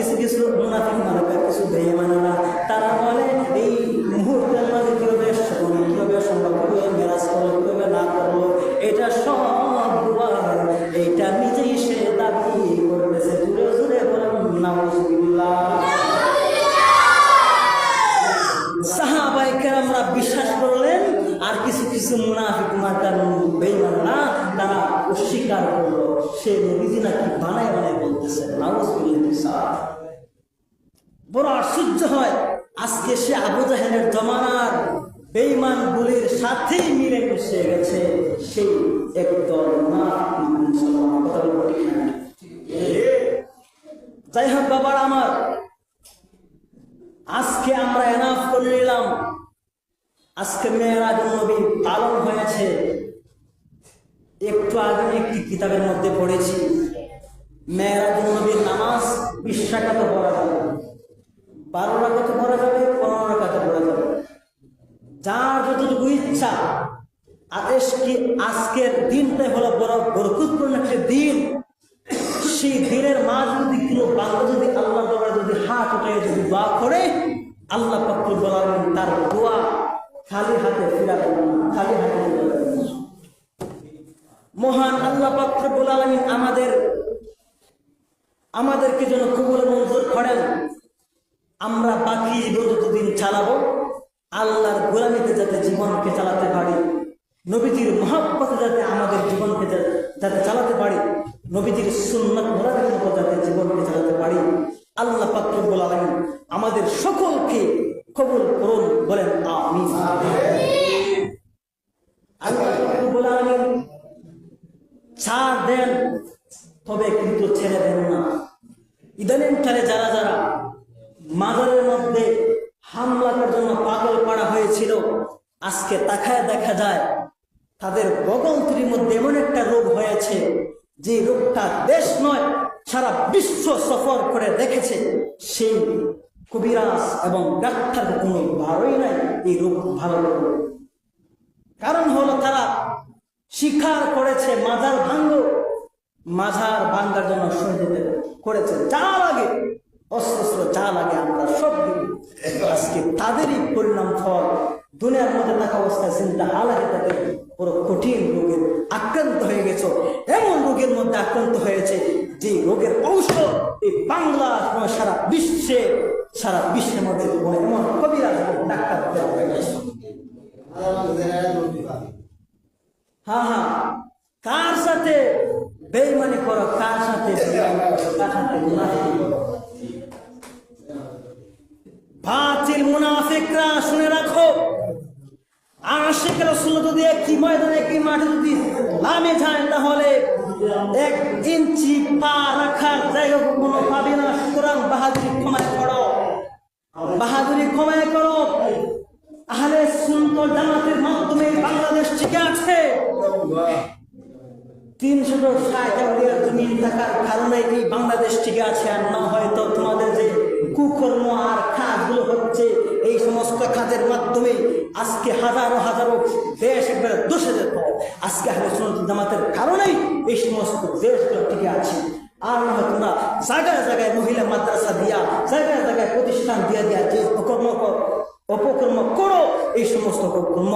কিছু কিছু মুনাফিক মানুষ, কিছু বেঈমানেরা তারা বলে এই মুহূর্তের মাঝে কিভাবে সম্ভব, কিভাবে মেরাজ করলো, কিভাবে না করলো, এটা সব দুয়া, এইটা নিজেই সে দাবি করতেছে। জুড়ে জুড়ে বলেন নাউজুবিল্লাহ। সাহাবায়ে কেরামরা বিশ্বাস করলেন, আর কিছু কিছু মুনাফিক মার্কা বেঈমানরা তারা অস্বীকার করলো। সে নবীজি নাকি বানায় বানায় বলতেছে। নাউজুবিল্লাহ। বড় আশ্চর্য হয়, আজকে সে আবু জাহেলের জমানার বেঈমান গুলির সাথেই মিলে মিশে গেছে সেই একদল মুনাফিক। যাই হোক বাবার আমার, আজকে আমরা এনাফ করে নিলাম। আজকে মেরাজুন নবী পালন হয়েছে। একটু আগে একটি কিতাবের মধ্যে পড়েছি, মেরাজুন নবীর নামাজ 20 রাকাত পড়া যাবে, 12 রাকাত পড়া যাবে, 15 রাকাত পড়া যাবে, যার যতটুকু ইচ্ছা। আজকের দিনটাই হলো বড় বরকতপূর্ণ একটা দিন। সেই দিনের মাঝ যদি কোনো বান্দা যদি আল্লাহ দরবারে যদি হাত উঠে যদি দোয়া করে, আল্লাহ পাক রব্বুল আলামিন তার দোয়া খালি হাতে ফিরাবেন না, খালি হাতে ফিরাবেন না। মহান আল্লাহ পাক রব্বুল আলামিন আমাদেরকে যেন কবুল মঞ্জুর করেন। আমরা বাকি যতদিন চালাবো আল্লাহর গোলামিতে যাতে জীবনকে চালাতে পারি, নবীজির মহব্বতে যাতে আমাদের জীবনকে যাতে চালাতে পারি, নবীজির সুন্নাত মোতাবেক মতো যাতে জীবনকে চালাতে পারি, আল্লাহ পাক রব্বুল আলামিন আমাদের সকলকে কবুল করুন, বলেন আমিন। আল্লাহ পাক রব্বুল আলামিন ছাড় দেন, তবে কিন্তু ছেড়ে দেন না। ইদানিং কালে যারা যারা মাজারের মধ্যে হামলা করার জন্য পাগল করা হয়েছিল, আজকে তাকায় দেখা যায় তাদের বগলতুরির মধ্যে এমন একটা রোগ হয়েছে, যে রোগটা দেশ নয় সারা বিশ্ব সফর করে দেখেছে। সেই কবিরাজ এবং ডাক্তার কোনো ভালোই নাই এই রোগ ভালো করবে। কারণ হলো তারা স্বীকার করেছে মাজার ভাঙ্গার জন্য শহীদ করেছে, যা লাগে অস্ত্র যা লাগে আমরা সব দিই। আজকে তাদেরই পরিণাম ফল দুনিয়ার মধ্যে থাকা অবস্থায় চিন্তা আলাদা, তাদের বড় কঠিন রোগের আক্রান্ত হয়ে গেছে। এমন রোগের মধ্যে আক্রান্ত হয়েছে যে রোগের ঔষধ এই বাংলা সারা বিশ্বের মধ্যে এমন কবিরাজ এবং ডাক্তার হয়ে গেছে। হ্যাঁ, কার সাথে বেঈমানি করো, কার সাথে মুনাফিকি করো। বাতিল মুনাফিকরা শুনে রাখো, আশিক রাসূল যদি একই ময়দানে একই মাঠে যদি নামে যায়, তাহলে 1 ইঞ্চি পা রাখার জায়গা কোনো পাবে না। সুতরাং বাহাদুরি ক্ষমায় করো। আহলে সুন্নাত জামাতের মাধ্যমে বাংলাদেশ টিকে আছে। 360 জমিন থাকার কারণে এই বাংলাদেশ টিকে আছে। আর না হয়তো তোমাদের যে কুকর্ম আর কাজগুলো হচ্ছে, এই সমস্ত কাজের মাধ্যমে আজকে হাজারো দেশ একবারে দোষে যেত। আজকে আহলে সুন্নাত জামাতের কারণেই এই সমস্ত দেশগুলো টিকে আছে। আর না হয় তোমরা জায়গায় জায়গায় মহিলা মাদ্রাসা দিয়া, জায়গায় জায়গায় প্রতিষ্ঠান দিয়া যে অপকর্ম করো, এই সমস্ত অপকর্ম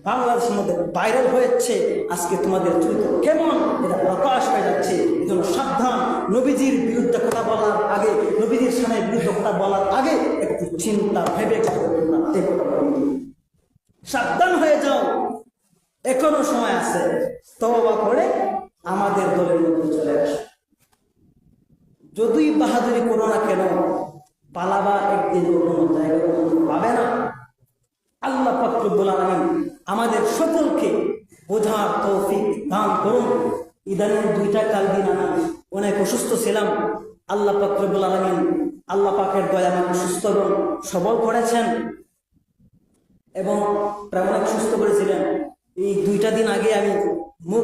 বাংলাদেশের মধ্যে ভাইরাল হয়েছে। আজকে তোমাদের চরিত্র কেমন এটা প্রকাশ হয়ে যাচ্ছে। এই জন্য সাবধান। নবীজির বিরুদ্ধে কথা বলার আগে, নবীজির সামনের বিরুদ্ধে কথা বলার আগে একটু চিন্তা ভেবে সাবধান হয়ে যাও। এখনো সময় আছে, তওবা করে আমাদের দলের মধ্যে চলে আসো। যতই বাহাদুরি করো না কেন, পালাবা একদিন কোনো জায়গা পাবে না। আল্লাহ পাক রব্বুল আলামিন আমাদের সকলকে বোঝার তৌফিক দান করুন। ইদানিং 2টা কাল দিন আমি অনেক অসুস্থ ছিলাম। আল্লাহ পাক রব্বুল আলামিন, আল্লাহ পাকের দয়া আমাকে সুস্থ এবং সবল করেছেন এবং প্রায় অনেক সুস্থ করেছিলেন। এই 2টা দিন আগে আমি মুখ